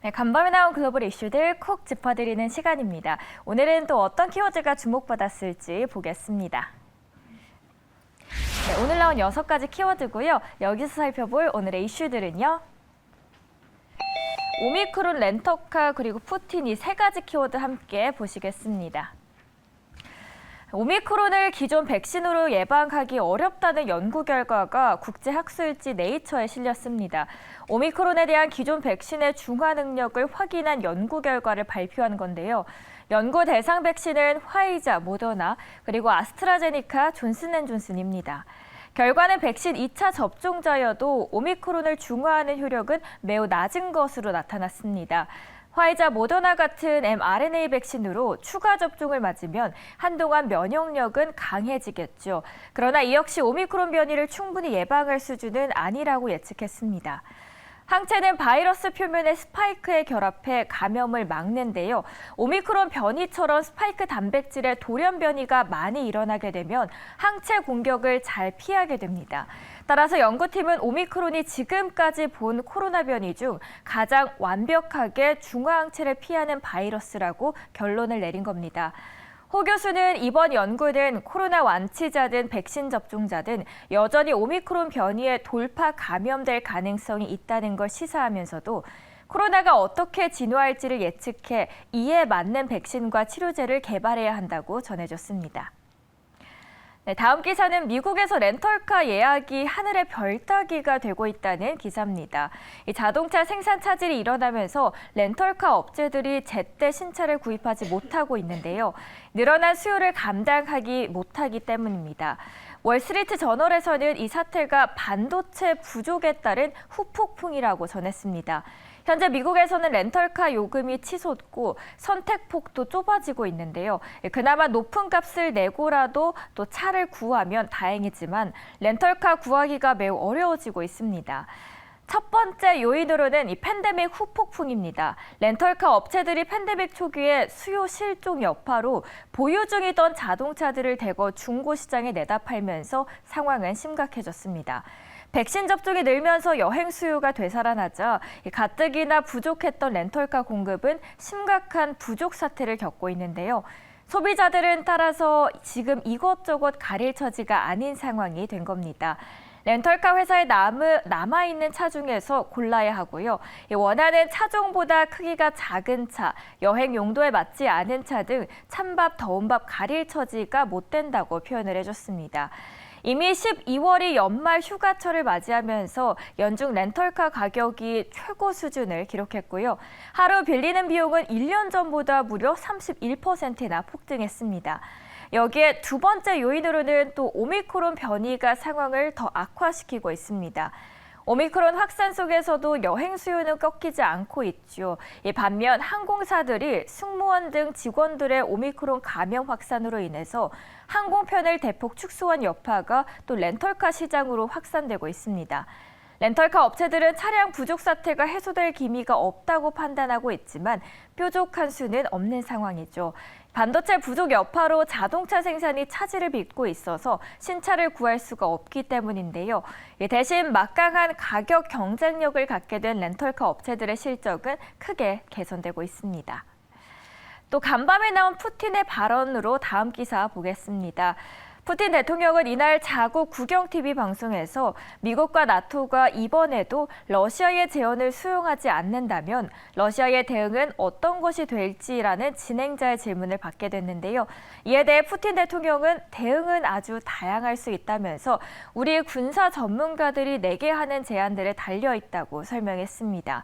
네, 간밤에 나온 글로벌 이슈들 콕 짚어드리는 시간입니다. 오늘은 또 어떤 키워드가 주목받았을지 보겠습니다. 네, 오늘 나온 6가지 키워드고요. 여기서 살펴볼 오늘의 이슈들은요. 오미크론 렌터카 그리고 푸틴 이 3가지 키워드 함께 보시겠습니다. 오미크론을 기존 백신으로 예방하기 어렵다는 연구 결과가 국제학술지 네이처에 실렸습니다. 오미크론에 대한 기존 백신의 중화 능력을 확인한 연구 결과를 발표한 건데요. 연구 대상 백신은 화이자, 모더나, 그리고 아스트라제니카, 존슨앤존슨입니다. 결과는 백신 2차 접종자여도 오미크론을 중화하는 효력은 매우 낮은 것으로 나타났습니다. 화이자, 모더나 같은 mRNA 백신으로 추가 접종을 맞으면 한동안 면역력은 강해지겠죠. 그러나 이 역시 오미크론 변이를 충분히 예방할 수준은 아니라고 예측했습니다. 항체는 바이러스 표면의 스파이크에 결합해 감염을 막는데요. 오미크론 변이처럼 스파이크 단백질의 돌연 변이가 많이 일어나게 되면 항체 공격을 잘 피하게 됩니다. 따라서 연구팀은 오미크론이 지금까지 본 코로나 변이 중 가장 완벽하게 중화항체를 피하는 바이러스라고 결론을 내린 겁니다. 호 교수는 이번 연구는 코로나 완치자든 백신 접종자든 여전히 오미크론 변이에 돌파 감염될 가능성이 있다는 걸 시사하면서도 코로나가 어떻게 진화할지를 예측해 이에 맞는 백신과 치료제를 개발해야 한다고 전해줬습니다. 네, 다음 기사는 미국에서 렌털카 예약이 하늘의 별 따기가 되고 있다는 기사입니다. 이 자동차 생산 차질이 일어나면서 렌털카 업체들이 제때 신차를 구입하지 못하고 있는데요. 늘어난 수요를 감당하기 못하기 때문입니다. 월스트리트 저널에서는 이 사태가 반도체 부족에 따른 후폭풍이라고 전했습니다. 현재 미국에서는 렌털카 요금이 치솟고 선택폭도 좁아지고 있는데요. 그나마 높은 값을 내고라도 또 차를 구하면 다행이지만 렌털카 구하기가 매우 어려워지고 있습니다. 첫 번째 요인으로는 이 팬데믹 후폭풍입니다. 렌털카 업체들이 팬데믹 초기에 수요 실종 여파로 보유 중이던 자동차들을 대거 중고 시장에 내다 팔면서 상황은 심각해졌습니다. 백신 접종이 늘면서 여행 수요가 되살아나자 가뜩이나 부족했던 렌털카 공급은 심각한 부족 사태를 겪고 있는데요. 소비자들은 따라서 지금 이것저것 가릴 처지가 아닌 상황이 된 겁니다. 렌털카 회사에 남아있는 차 중에서 골라야 하고요. 원하는 차종보다 크기가 작은 차, 여행 용도에 맞지 않은 차 등 찬밥, 더운밥 가릴 처지가 못 된다고 표현을 해줬습니다. 이미 12월이 연말 휴가철을 맞이하면서 연중 렌털카 가격이 최고 수준을 기록했고요. 하루 빌리는 비용은 1년 전보다 무려 31%나 폭등했습니다. 여기에 두 번째 요인으로는 또 오미크론 변이가 상황을 더 악화시키고 있습니다. 오미크론 확산 속에서도 여행 수요는 꺾이지 않고 있죠. 반면 항공사들이 승무원 등 직원들의 오미크론 감염 확산으로 인해서 항공편을 대폭 축소한 여파가 또 렌털카 시장으로 확산되고 있습니다. 렌털카 업체들은 차량 부족 사태가 해소될 기미가 없다고 판단하고 있지만 뾰족한 수는 없는 상황이죠. 반도체 부족 여파로 자동차 생산이 차질을 빚고 있어서 신차를 구할 수가 없기 때문인데요. 대신 막강한 가격 경쟁력을 갖게 된 렌털카 업체들의 실적은 크게 개선되고 있습니다. 또 간밤에 나온 푸틴의 발언으로 다음 기사 보겠습니다. 푸틴 대통령은 이날 자국 국영-TV 방송에서 미국과 나토가 이번에도 러시아의 제언을 수용하지 않는다면 러시아의 대응은 어떤 것이 될지라는 진행자의 질문을 받게 됐는데요. 이에 대해 푸틴 대통령은 대응은 아주 다양할 수 있다면서 우리 군사 전문가들이 내게 하는 제안들에 달려있다고 설명했습니다.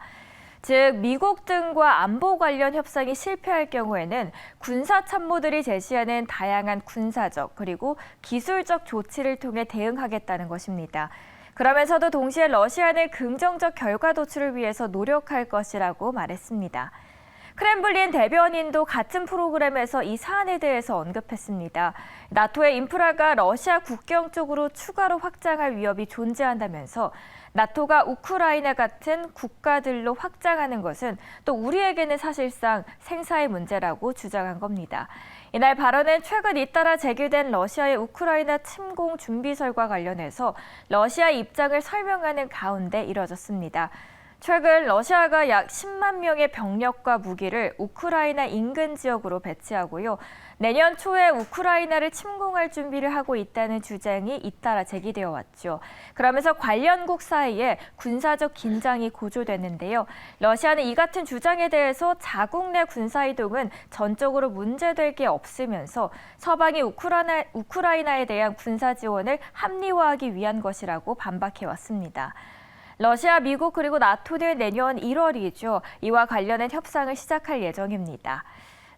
즉 미국 등과 안보 관련 협상이 실패할 경우에는 군사 참모들이 제시하는 다양한 군사적 그리고 기술적 조치를 통해 대응하겠다는 것입니다. 그러면서도 동시에 러시아는 긍정적 결과 도출을 위해서 노력할 것이라고 말했습니다. 크렘블린 대변인도 같은 프로그램에서 이 사안에 대해서 언급했습니다. 나토의 인프라가 러시아 국경 쪽으로 추가로 확장할 위협이 존재한다면서 나토가 우크라이나 같은 국가들로 확장하는 것은 또 우리에게는 사실상 생사의 문제라고 주장한 겁니다. 이날 발언은 최근 잇따라 제기된 러시아의 우크라이나 침공 준비설과 관련해서 러시아 입장을 설명하는 가운데 이뤄졌습니다. 최근 러시아가 약 10만 명의 병력과 무기를 우크라이나 인근 지역으로 배치하고요. 내년 초에 우크라이나를 침공할 준비를 하고 있다는 주장이 잇따라 제기되어 왔죠. 그러면서 관련국 사이에 군사적 긴장이 고조됐는데요. 러시아는 이 같은 주장에 대해서 자국 내 군사 이동은 전적으로 문제될 게 없으면서 서방이 우크라이나에 대한 군사 지원을 합리화하기 위한 것이라고 반박해왔습니다. 러시아, 미국 그리고 나토는 내년 1월이죠. 이와 관련된 협상을 시작할 예정입니다.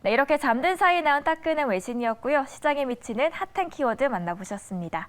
네, 이렇게 잠든 사이 나온 따끈한 외신이었고요. 시장에 미치는 핫한 키워드 만나보셨습니다.